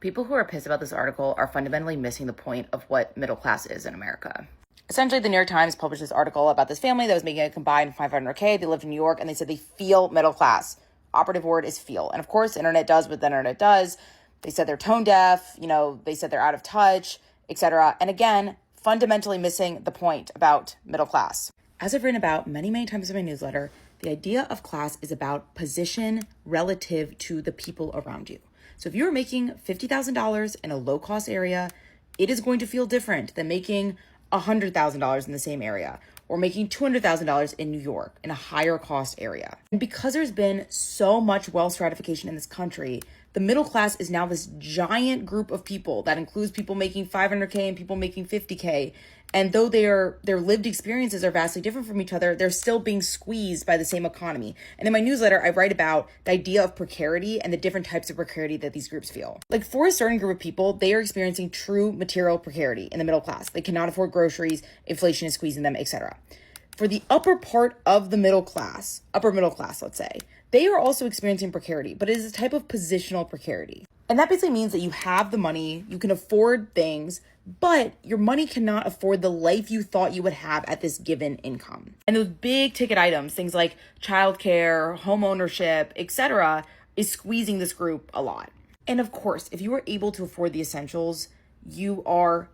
People who are pissed about this article are fundamentally missing the point of what middle class is in America. Essentially, the New York Times published this article about this family that was making a combined $500K. They lived in New York, and they said they feel middle class. Operative word is feel. And of course, the internet does what the internet does. They said they're tone deaf, they said they're out of touch, etc. And again, fundamentally missing the point about middle class. As I've written about many, many times in my newsletter, the idea of class is about position relative to the people around you. So if you're making $50,000 in a low-cost area, it is going to feel different than making $100,000 in the same area or making $200,000 in New York in a higher cost area. And because there's been so much wealth stratification in this country, the middle class is now this giant group of people that includes people making $500K and people making $50K. And though their lived experiences are vastly different from each other, they're still being squeezed by the same economy. And in my newsletter, I write about the idea of precarity and the different types of precarity that these groups feel. Like for a certain group of people, they are experiencing true material precarity in the middle class. They cannot afford groceries, inflation is squeezing them, etc. For the upper part of the middle class, upper middle class, let's say, they are also experiencing precarity, but it is a type of positional precarity. And that basically means that you have the money, you can afford things, but your money cannot afford the life you thought you would have at this given income. And those big ticket items, things like childcare, home ownership, etc., is squeezing this group a lot. And of course, if you are able to afford the essentials, you are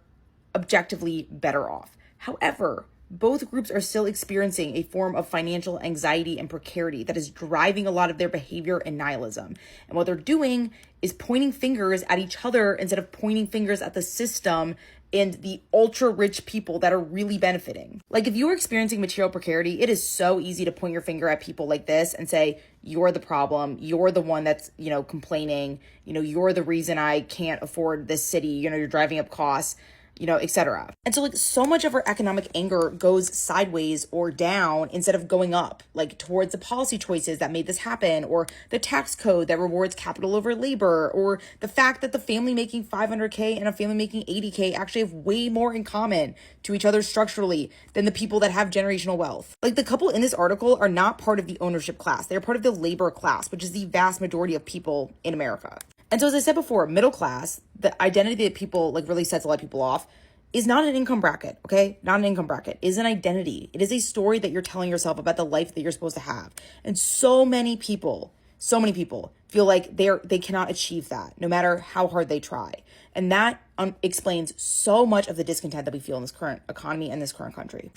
objectively better off. However, both groups are still experiencing a form of financial anxiety and precarity that is driving a lot of their behavior and nihilism. And what they're doing is pointing fingers at each other instead of pointing fingers at the system and the ultra rich people that are really benefiting. Like if you're experiencing material precarity, it is so easy to point your finger at people like this and say, you're the problem. You're the one that's, complaining. You're the reason I can't afford this city. You're driving up costs, etc. And so so much of our economic anger goes sideways or down instead of going up, towards the policy choices that made this happen, or the tax code that rewards capital over labor, or the fact that the family making $500K and a family making $80K actually have way more in common to each other structurally than the people that have generational wealth. The couple in this article are not part of the ownership class. They're part of the labor class, which is the vast majority of people in America. And so as I said before, middle class, the identity that people really sets a lot of people off, is not an income bracket, okay? Not an income bracket. It is an identity. It is a story that you're telling yourself about the life that you're supposed to have. And so many people feel like they cannot achieve that, no matter how hard they try. And that explains so much of the discontent that we feel in this current economy and this current country.